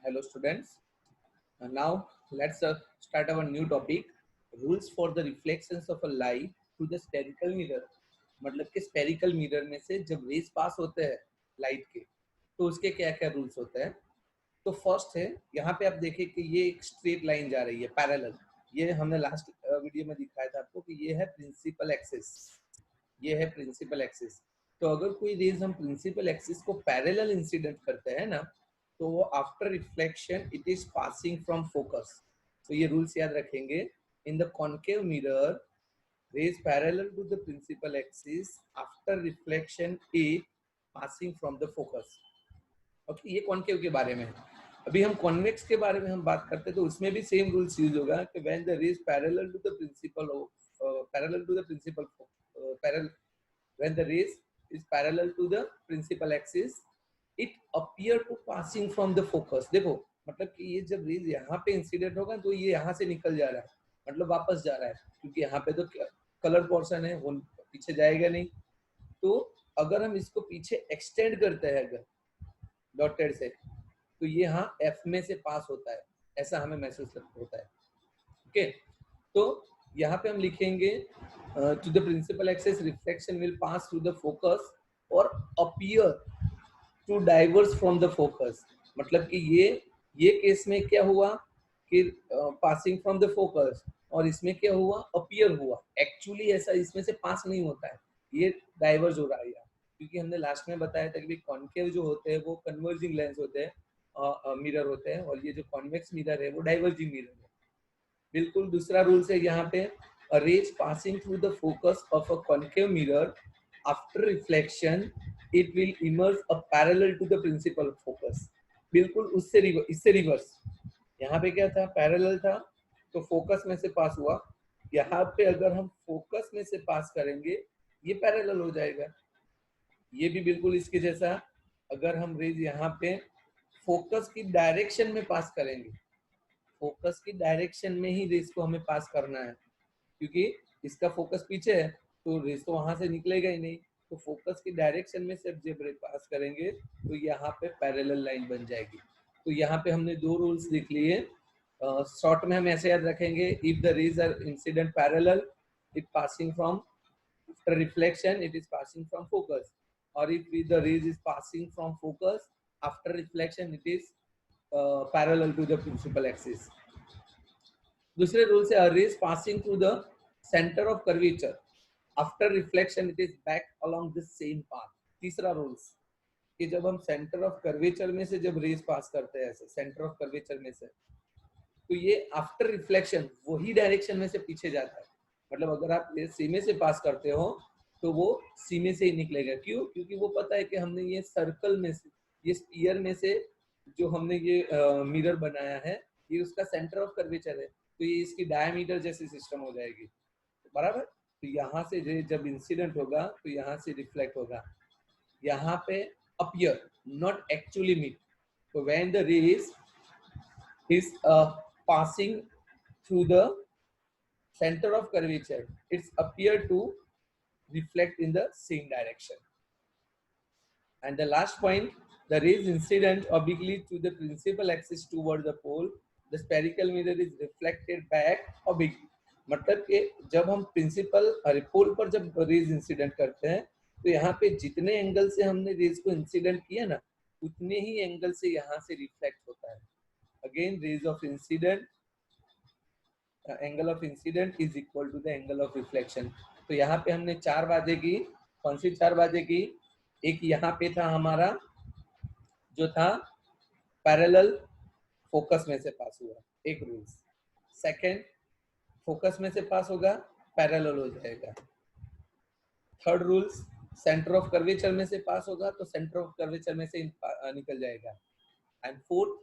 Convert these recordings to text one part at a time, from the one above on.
Hello students. Now let's start our new topic. Rules for the reflections of a light to the spherical mirror. मतलब कि spherical mirror में से जब rays पास होते हैं light के, तो उसके क्या क्या rules होते हैं. तो फर्स्ट है, यहाँ पे आप देखिए कि ये एक स्ट्रेट लाइन जा रही है पैरेलल. ये हमने लास्ट वीडियो में दिखाया था आपको कि ये है प्रिंसिपल एक्सिस. ये है प्रिंसिपल एक्सिस. तो अगर कोई रेज हम प्रिंसिपल एक्सिस को पैरेलल इंसिडेंट करते हैं ना, तो वो after reflection it is passing from focus. तो ये रूल्स याद रखेंगे. In the concave mirror rays parallel to the principal axis after reflection is passing from the focus. Okay, ये कॉन्केव के बारे में है. अभी हम कॉन्वेक्स के बारे में हम बात करते हैं, तो उसमें भी सेम रूल्स यूज होगा कि when the rays parallel to the principal when the rays is parallel to the principal axis it appear to passing from the focus. देखो मतलब कि ये जब रेज यहाँ पे इंसिडेंट होगा तो ये यहाँ से निकल जा रहा है, मतलब वापस जा रहा है, क्योंकि यहाँ पे तो कलर पोर्शन है, वो पीछे जाएगा नहीं. तो अगर हम इसको पीछे एक्सटेंड करते हैं अगर डॉटेड से, तो ये यहाँ एफ में से पास होता है, ऐसा हमें महसूस होता है. ओके, तो यहाँ पे हम लिखेंगे to the principal axis reflection will pass through the focus और appear to diverge from the focus. मतलब कि ये केस में क्या हुआ कि पासिंग फ्रॉम द फोकस, और इसमें क्या हुआ, अपीयर हुआ. एक्चुअली ऐसा इसमें से पास नहीं होता है, ये डाइवर्स हो रहा है यहाँ, क्योंकि हमने लास्ट में बताया था कि कॉन्केव जो होते हैं वो कन्वर्जिंग लेंस होते हैं, मिरर होते हैं, और ये जो कॉन्वेक्स मिरर है वो डाइवर्जिंग मिरर है. बिल्कुल दूसरा रूल है यहाँ पे, a rays passing through the focus of a concave mirror after reflection it will emerge a parallel to the principal focus. बिल्कुल इससे रिवर्स. यहाँ पे क्या था, पैरेलल था, तो फोकस में से पास हुआ. यहाँ पे अगर हम फोकस में से पास करेंगे ये पैरेलल हो जाएगा. ये भी बिल्कुल इसके जैसा. अगर हम रेज यहाँ पे फोकस की डायरेक्शन में पास करेंगे, फोकस की डायरेक्शन में ही रेस को हमें पास करना है, क्योंकि इसका फोकस पीछे है तो रेस तो वहां से निकलेगा ही नहीं. तो फोकस की डायरेक्शन में से जब रे पास करेंगे तो यहाँ पे पैरेलल लाइन बन जाएगी. तो यहाँ पे हमने दो रूल्स लिख लिए. शॉर्ट में हम ऐसे याद रखेंगे, if the rays are incident parallel it passing from after reflection it is passing from focus, और if the rays is passing from focus after reflection it is parallel to the principal axis. दूसरे rule से rays passing through the center of curvature after reflection it is back along the same path. तीसरा rules कि जब हम centre of curvature में से जब raise पास करते हैं, ऐसे सेंटर ऑफ कर्वेचर में से, तो ये आफ्टर रिफ्लेक्शन वही डायरेक्शन में से पीछे जाता है. मतलब अगर आप सीमे से पास करते हो तो वो सीमे से ही निकलेगा. क्यों? क्योंकि वो पता है कि हमने ये सर्कल में से, ये स्फीयर में से जो हमने ये मिरर बनाया है, ये उसका सेंटर ऑफ कर्वेचर है, तो ये इसकी डायमीटर जैसी सिस्टम हो जाएगी. बराबर. तो यहाँ से जब इंसिडेंट होगा तो यहाँ से रिफ्लेक्ट होगा. यहाँ पे अपीयर, नॉट एक्चुअली मीट. तो when the rays is passing through the center of curvature it's appear to reflect in the same direction. And the last point, the rays incident obliquely to the principal axis toward the pole, the spherical mirror is reflected back obliquely. मतलब कि जब हम principal पोल पर जब raise incident करते हैं तो यहाँ पे जितने एंगल से हमने रेज को इंसिडेंट किया ना, उतने ही एंगल से यहाँ से रिफ्लेक्ट होता है. Again rays of incident, angle of incident is equal to the angle of reflection. तो यहाँ पे हमने 4 बातें की. कौन सी 4 बातें की? एक यहाँ पे था हमारा जो था पैरेलल फोकस में से पास हुआ, एक रूल. सेकंड, फोकस में से पास होगा पैरेलल हो जाएगा. Third rules, centre of curvature में से पास होगा तो सेंटर ऑफ कर्वेचर में से निकल जाएगा. एंड फोर्थ,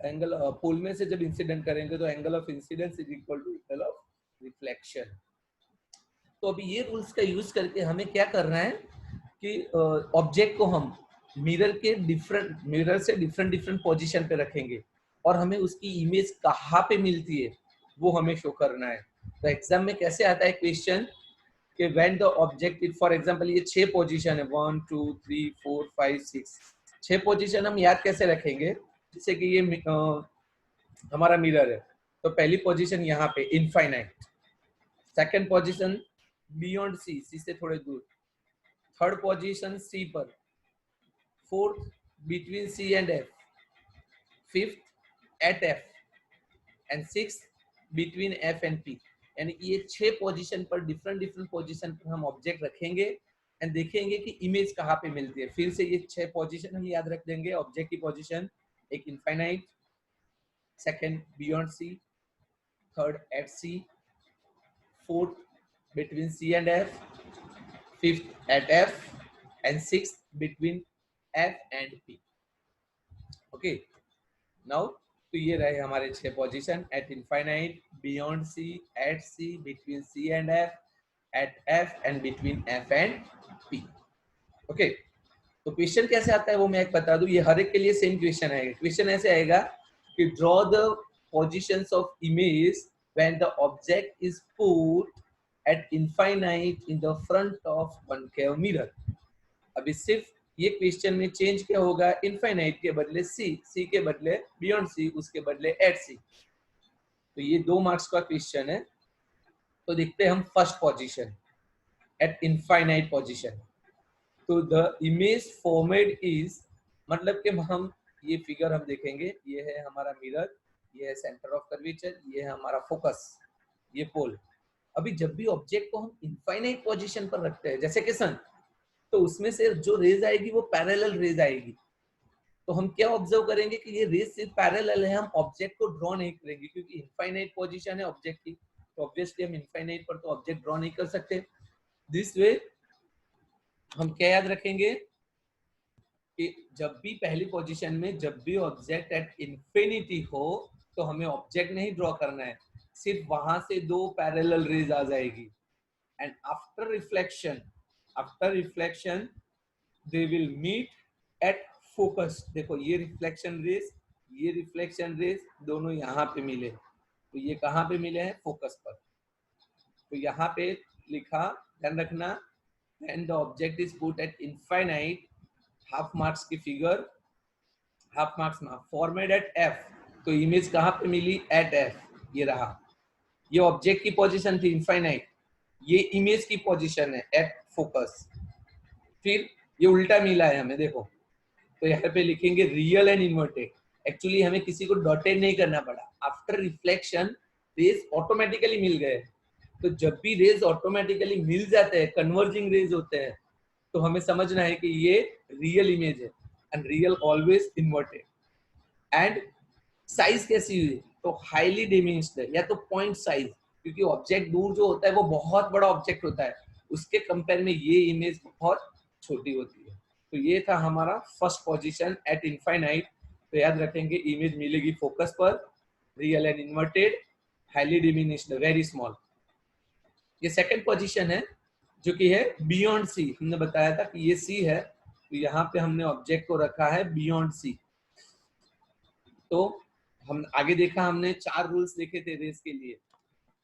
एंगल पोल में से जब इंसिडेंट करेंगे तो angle of incidence is equal to angle of reflection. तो अभी ये रूल्स का यूज करके हमें क्या करना है कि ऑब्जेक्ट को हम मिरर से डिफरेंट पोजीशन पे रखेंगे और हमें उसकी इमेज कहाँ पे मिलती है वो हमें शो करना है. तो एग्जाम में कैसे आता है क्वेश्चन कि when the object is, for example ये 6 पोजीशन है, 1 2 3 4 5 6, 6 पोजीशन हम याद कैसे रखेंगे जैसे कि ये हमारा मिरर है, तो पहली पोजीशन यहाँ पे infinite, second position beyond C, C से थोड़े दूर, थर्ड पोजीशन सी पर, fourth between C and F, fifth at F, and sixth between F and P. यानी ये 6 पोजीशन पर, डिफरेंट पोजीशन पर हम ऑब्जेक्ट रखेंगे एंड देखेंगे कि इमेज कहाँ पे मिलती है। फिर से ये 6 पोजीशन हम याद रख देंगे ऑब्जेक्ट की पोजीशन, एक infinite, second beyond C, third at C, fourth between C and F, fifth at F, and sixth between F and P. Okay, now तो ये रहे हमारे 6 position, at infinite, beyond C, at C, between C and F, at F and between F and P. Okay, तो question कैसे आता है वो मैं एक बता दूं, ये हर एक के लिए सेम क्वेश्चन आएगा। क्वेश्चन ऐसे आएगा कि draw the positions of image when the object is put at infinite in the front of concave mirror. अभी सिर्फ ये क्वेश्चन में चेंज क्या होगा, इनफाइनाइट के बदले सी, सी के बदले बियॉन्ड सी, उसके बदले एट सी। तो ये 2 मार्क्स का क्वेश्चन है। तो देखते हैं हम first position, at infinite position. तो द इमेज फॉर्मेट इज, मतलब कि हम ये फिगर हम देखेंगे, ये है हमारा मिरर, ये है सेंटर ऑफ कर्वेचर, ये है हमारा फोकस, ये पोल। अभी जब भी ऑब्जेक्ट को हम इनफाइनाइट पोजीशन पर रखते हैं, जैसे कि सन, तो उसमें से जो रेज आएगी वो पैरेलल रेज आएगी। तो हम क्या ऑब्जर्व करेंगे कि ये रेज सिर्फ पैरेलल है, हम ऑब्जेक्ट को ड्रॉ नहीं करेंगे क्योंकि इनफाइनाइट पोजीशन है ऑब्जेक्ट की, तो ऑब्वियसली हम इनफाइनाइट पर तो ऑब्जेक्ट ड्रॉ नहीं कर सकते। दिस वे हम क्या याद रखेंगे कि जब भी पहली पोजीशन में जब भी ऑब्जेक्ट एट इंफिनिटी हो तो हमें ऑब्जेक्ट नहीं ड्रॉ करना है, सिर्फ वहां से 2 पैरेलल रेज आ जाएगी। And after reflection they will meet at focus. देखो ये रिफ्लेक्शन रेज दोनों यहाँ पे मिले, तो ये कहाँ पे मिले हैं, फोकस पर। तो यहाँ पे लिखा, ध्यान रखना, when the object is put at infinite, half marks की figure, half marks format at F, तो इमेज कहाँ पे मिली, एट एफ, ये रहा। ये ऑब्जेक्ट की पोजीशन थी इनफाइनाइट, ये इमेज की पोजीशन है एट फोकस। फिर ये उल्टा मिला है हमें, देखो, तो यहाँ पे लिखेंगे रियल एंड इन्वर्टेड। एक्चुअली हमें किसी को डॉटेड नहीं करना पड़ा, आफ्टर रिफ्लेक्शन रेज ऑटोमेटिकली मिल गए। तो जब भी रेज ऑटोमेटिकली मिल जाते हैं, कन्वर्जिंग रेज होते हैं, तो हमें समझना है कि ये रियल इमेज है, and real always inverted. And size कैसी हुई, तो हाईली डिमिनिश्ड है, या तो पॉइंट साइज, क्योंकि ऑब्जेक्ट दूर जो होता है वो बहुत बड़ा ऑब्जेक्ट होता है, उसके कंपेयर में ये इमेज बहुत छोटी होती है। तो ये था हमारा फर्स्ट पोजीशन एट इनफाइनाइट। तो याद रखेंगे इमेज मिलेगी फोकस पर, real and inverted, highly diminished, very small. ये सेकंड पोजीशन है जो कि है बियॉन्ड सी। हमने बताया था कि ये सी है, तो यहाँ पे हमने ऑब्जेक्ट को रखा है बियॉन्ड सी। तो हम आगे देखा, हमने 4 रूल्स देखे थे रेस के लिए।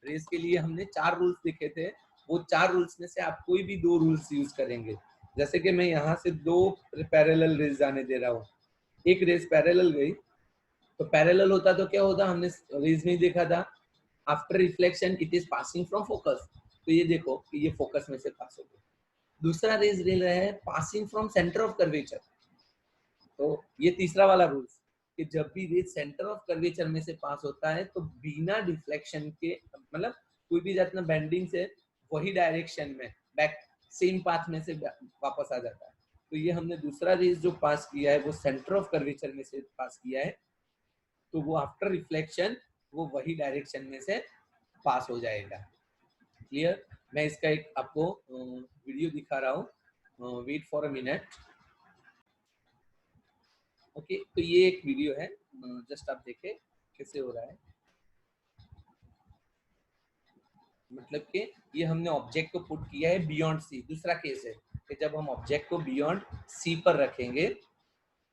रेस के लिए हमने 4 रूल्स देखे थे, वो 4 रूल्स में से आप कोई भी 2 रूल्स यूज करेंगे। जैसे कि मैं यहाँ से 2 पैरेलल रेस जाने दे रहा हूँ, एक रेस पैरेलल गई, तो पैरेलल होता तो क्या होता, हमने रेस में देखा था, after reflection it is passing from focus. तो ये देखो कि ये फोकस में से पास हो गया। दूसरा रेज ले रहा है passing from centre of curvature, तो ये तीसरा वाला रूल कि जब भी रेज सेंटर ऑफ कर्वेचर में से पास होता है तो बिना डिफ्लेक्शन के, मतलब कोई भी जातना बेंडिंग से, वही डायरेक्शन में बैक सेम पाथ में से वापस आ जाता है। तो ये हमने दूसरा रेज जो पास किया है वो सेंटर ऑफ कर्वेचर में से पास किया है, तो वो आफ्टर रिफ्लेक्शन वो वही डायरेक्शन में से पास हो जाएगा। क्लियर? मैं इसका एक आपको वीडियो दिखा रहा हूँ, wait for a minute. Okay, तो ये एक वीडियो है, जस्ट आप देखें कैसे हो रहा है। मतलब कि ये हमने ऑब्जेक्ट को पुट किया है बियॉन्ड सी। दूसरा केस है कि जब हम ऑब्जेक्ट को बियॉन्ड सी पर रखेंगे।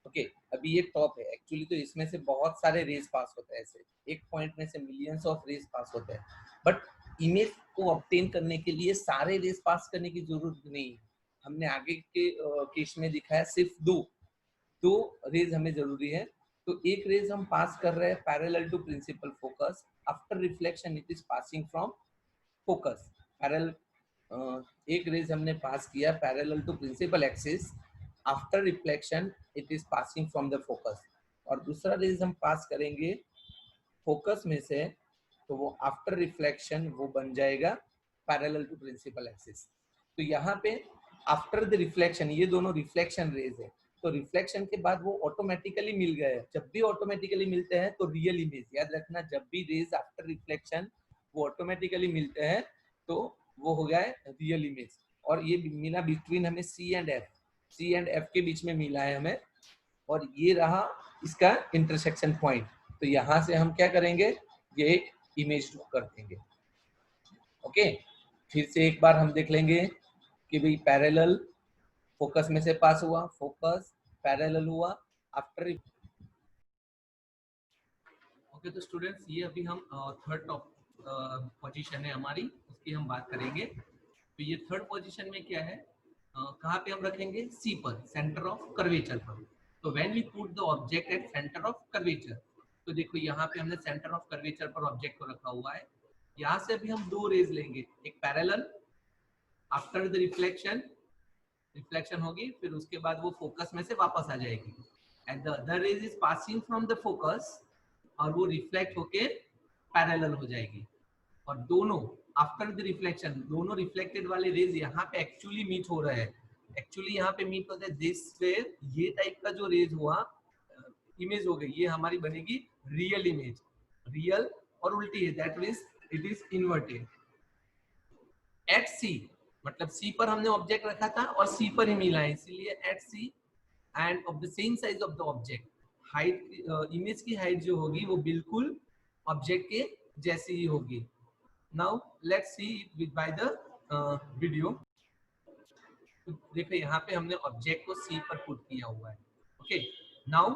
ओके, अभी ये टॉप है, एक्चुअली तो इसमें से बहुत सारे रेज पास होते हैं, ऐसे एक पॉइंट में से मिलियंस ऑफ रेज पास होते हैं, बट इमेज को ऑब्टेन करने के लिए सारे रेज पास करने की जरूरत नहीं है। हमने आगे के केस में दिखाया सिर्फ दो रेज हमें जरूरी है, तो एक रेज हम पास कर रहे हैं parallel to principal focus, after reflection it is passing from focus. Parallel एक रेज हमने पास किया parallel to principal axis, after reflection it is passing from the focus. और दूसरा रेज हम पास करेंगे फोकस में से, तो वो आफ्टर रिफ्लेक्शन वो बन जाएगा पैरेलल टू प्रिंसिपल एक्सिस। तो यहाँ पे आफ्टर द रिफ्लेक्शन, ये दोनों रिफ्लेक्शन रेज है, तो रिफ्लेक्शन के बाद वो ऑटोमेटिकली मिल गए। जब भी ऑटोमेटिकली मिलते हैं तो रियल इमेज, याद रखना, जब भी रेज आफ्टर रिफ्लेक्शन वो ऑटोमेटिकली मिलते हैं तो वो हो गया है रियल इमेज। और ये मिला बिटवीन हमें C and F, C and F के बीच में मिला है हमें, और ये रहा इसका इंटरसेक्शन पॉइंट। तो यहाँ से हम क्या करेंगे, ये इमेज ड्रॉ कर देंगे। ओके, फिर से एक बार हम देख लेंगे कि भाई पैरेलल फोकस में से पास हुआ, फोकस पैरेलल हुआ आफ्टर। ओके, तो स्टूडेंट्स ये अभी हम थर्ड पोजीशन है हमारी, उसकी हम बात करेंगे। तो ये थर्ड पोजीशन में क्या है, कहाँ पे हम रखेंगे, सी पर, सेंटर ऑफ कर्वेचर पर। तो when we put the object at centre of curvature, तो देखो यहाँ पे हमने सेंटर ऑफ कर्वेचर पर ऑब्जेक्ट को रखा हुआ है। यहाँ से अभी हम दो रेज लेंगे, एक parallel after the reflection, reflection होगी, फिर उसके बाद वो फोकस में से वापस आ जाएगी, and the other rays is passing from the focus, और वो रिफ्लेक्ट होके पैरेलल हो जाएगी। और दोनों आफ्टर द रिफ्लेक्शन, दोनों रिफ्लेक्टेड वाले रेज यहाँ पे एक्चुअली मीट हो रहे हैं, एक्चुअली यहाँ पे मीट होते हैं। दिस वे ये टाइप का जो रेज हुआ, इमेज हो गई, ये हमारी बनेगी रियल इमेज। रियल और उल्टी है, that means it is inverted. At C, मतलब सी पर हमने ऑब्जेक्ट रखा था और सी पर ही मिला है, इसीलिए at C and of the same size of the object, height, image की हाइट जो होगी वो बिल्कुल ऑब्जेक्ट के जैसी ही होगी। Now let's see it with by the video. देखो यहाँ पे हमने ऑब्जेक्ट को सी पर पुट किया हुआ है। ओके, नाउ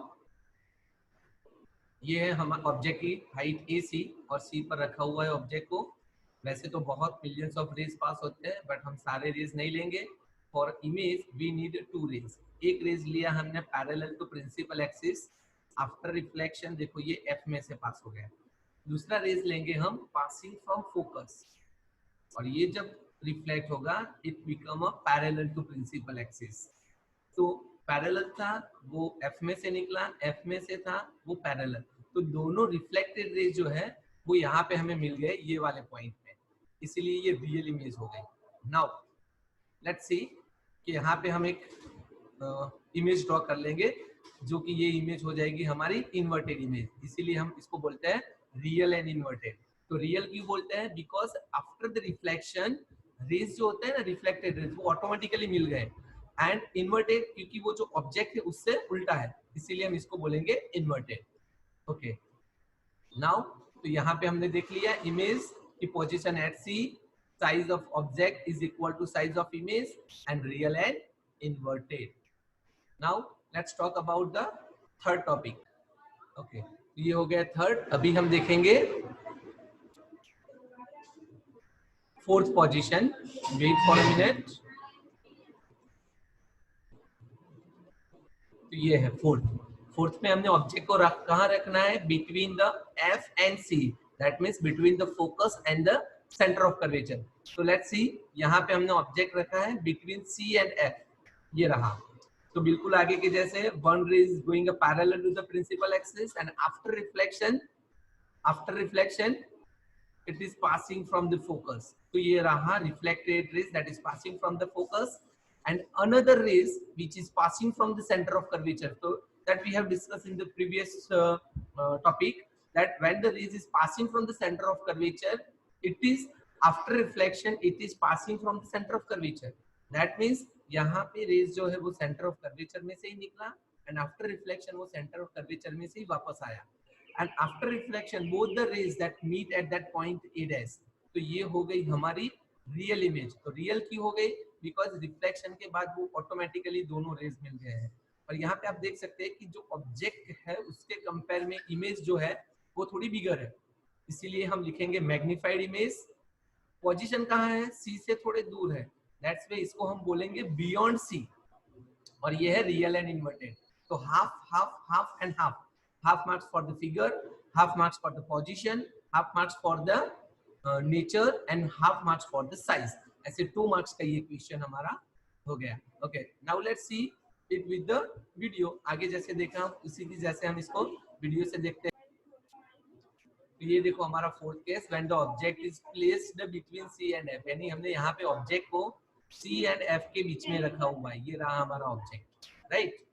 ये है हमारा ऑब्जेक्ट की हाइट ए सी, और सी पर रखा हुआ है ऑब्जेक्ट को। वैसे तो बहुत मिलियंस ऑफ रेज पास होते हैं, बट हम सारे रेज नहीं लेंगे। For image we need two rays. एक रेज लिया हमने parallel to principal axis, after reflection देखो ये एफ में से पास हो गया। दूसरा रेज लेंगे हम पासिंग फ्रॉम फोकस, और ये जब रिफ्लेक्ट होगा it become a parallel to principal axis. तो पैरेलल था वो एफ में से निकला, एफ में से था वो पैरेलल, तो दोनों रिफ्लेक्टेड रेज जो है वो यहाँ पे हमें मिल गए ये वाले पॉइंट पे, इसीलिए ये रियल इमेज हो गई। नाउ लेट्स सी कि यहाँ पे हम एक इमेज ड्रॉ कर लेंगे, जो कि ये इमेज हो जाएगी हमारी इन्वर्टेड इमेज, इसीलिए हम इसको बोलते हैं रियल एंड इन्वर्टेड। तो रियल क्यों बोलते हैं, because after the reflection rays जो होते हैं ना, रिफ्लेक्टेड रेज वो ऑटोमेटिकली मिल गए, एंड इन्वर्टेड क्योंकि वो जो ऑब्जेक्ट है उससे उल्टा है, इसीलिए हम इसको बोलेंगे इन्वर्टेड। ओके, नाउ तो यहाँ पे हमने देख लिया इमेज की position at C, size of object is equal to size of image, and real and inverted. Now let's talk about the third topic. Okay, ये हो गया थर्ड। अभी हम देखेंगे fourth position. Wait for a minute. तो ये है fourth. Fourth में हमने ऑब्जेक्ट को कहाँ रखना है, between the F and C, that means between the focus and the centre of curvature. तो लेट्स सी, यहाँ पे हमने ऑब्जेक्ट रखा है बिटवीन सी एंड एफ, ये रहा। तो बिल्कुल आगे के जैसे, one ray is going parallel to the principal axis, and after reflection it is passing from the focus. तो ये रहा reflected rays that is passing from the focus, and another rays which is passing from the center of curvature. So that we have discussed in the previous topic, that when the rays is passing from the center of curvature, it is after reflection it is passing from the center of curvature. That means यहाँ पे raise जो है वो centre of curvature में से ही निकला, and after reflection वो centre of curvature में से ही वापस आया, and after reflection both the rays that meet at that point a dash। तो ये हो गई हमारी रियल इमेज। तो रियल क्यों हो गई, बिकॉज रिफ्लेक्शन के बाद वो ऑटोमेटिकली दोनों रेज मिल गए हैं। और यहाँ पे आप देख सकते हैं कि जो ऑब्जेक्ट है उसके कंपेयर में इमेज जो है वो थोड़ी बिगर है, इसीलिए हम लिखेंगे मैग्निफाइड इमेज। पोजीशन कहाँ है, सी से थोड़े दूर है, दैट्स वे इसको हम बोलेंगे बियॉन्ड सी, और ये है रियल एंड इन्वर्टेड। तो half half half and half, half marks for the figure, half marks for the position, half marks for the nature and half marks for the size. ऐसे 2 marks का ये question हमारा हो गया. Okay, now let's see it with the video. आगे जैसे देखा उसी की जैसे हम इसको वीडियो से देखते हैं. तो ये देखो हमारा fourth case, when the object is placed between C and F, यानी हमने यहाँ पे ऑब्जेक्ट को सी एंड एफ के बीच में रखा हुआ है. ये रहा हमारा ऑब्जेक्ट, राइट.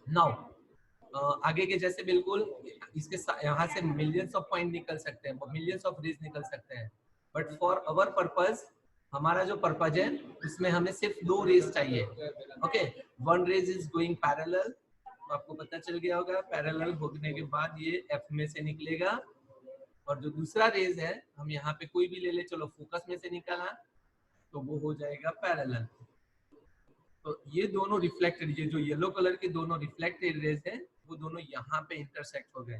नाउ आगे के जैसे बिल्कुल इसके यहाँ से मिलियंस ऑफ पॉइंट निकल सकते हैं, मिलियंस ऑफ रेज निकल सकते हैं, बट फॉर अवर पर्पस, हमारा जो पर्पज है उसमें हमें सिर्फ 2 रेज चाहिए. Okay, 1 ray is going parallel, आपको पता चल गया होगा. पैरेलल होने के बाद ये एफ में से निकलेगा, और जो दूसरा रेज है हम यहाँ पे कोई भी ले ले, चलो फोकस में से निकाला तो वो हो जाएगा पैरेलल. तो ये दोनों रिफ्लेक्टेड, ये जो येलो कलर के दोनों रिफ्लेक्टेड रेज है वो दोनों यहाँ पे इंटरसेक्ट हो गए.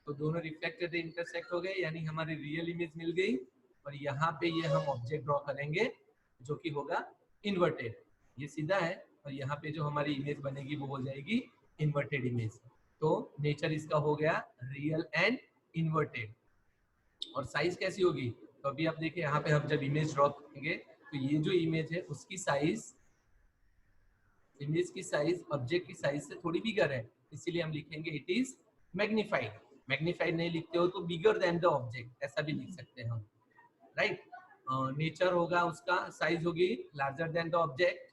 तो दोनों रिफ्लेक्टेड इंटरसेक्ट हो गए, यानी हमारी रियल इमेज मिल गई. और यहाँ पे ये हम ऑब्जेक्ट ड्रॉ करेंगे जो कि होगा इन्वर्टेड. ये सीधा है, और यहाँ पे जो हमारी इमेज बनेगी वो हो जाएगी इन्वर्टेड इमेज. तो नेचर इसका हो गया रियल एंड इन्वर्टेड. और साइज कैसी होगी, तो अभी आप देखिए यहाँ पे हम जब इमेज ड्रॉ करेंगे तो ये जो इमेज है उसकी साइज, इमेज की साइज ऑब्जेक्ट की साइज से थोड़ी बिगर है, इसीलिए हम लिखेंगे इट इज मैग्नीफाइड. मैग्नीफाइड नहीं लिखते हो तो बिगर देन द ऑब्जेक्ट, ऐसा भी लिख सकते हैं हम, राइट. नेचर होगा उसका साइज होगी लार्जर देन द ऑब्जेक्ट.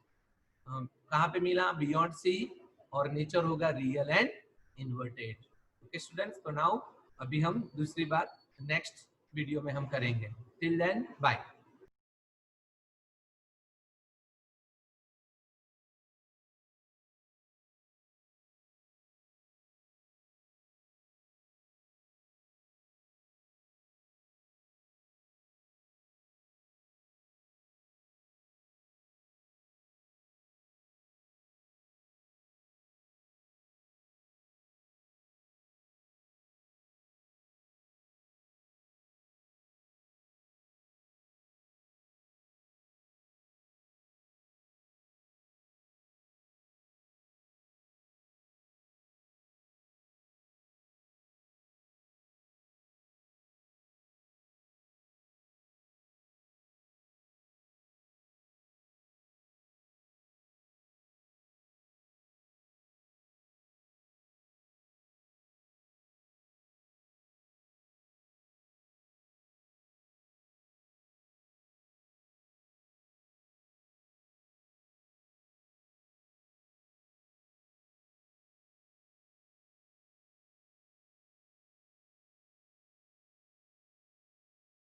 कहाँ पे मिला, बियॉन्ड सी. और नेचर होगा real and inverted. Okay students, तो नाउ अभी हम दूसरी बात नेक्स्ट वीडियो में हम करेंगे. Till then bye.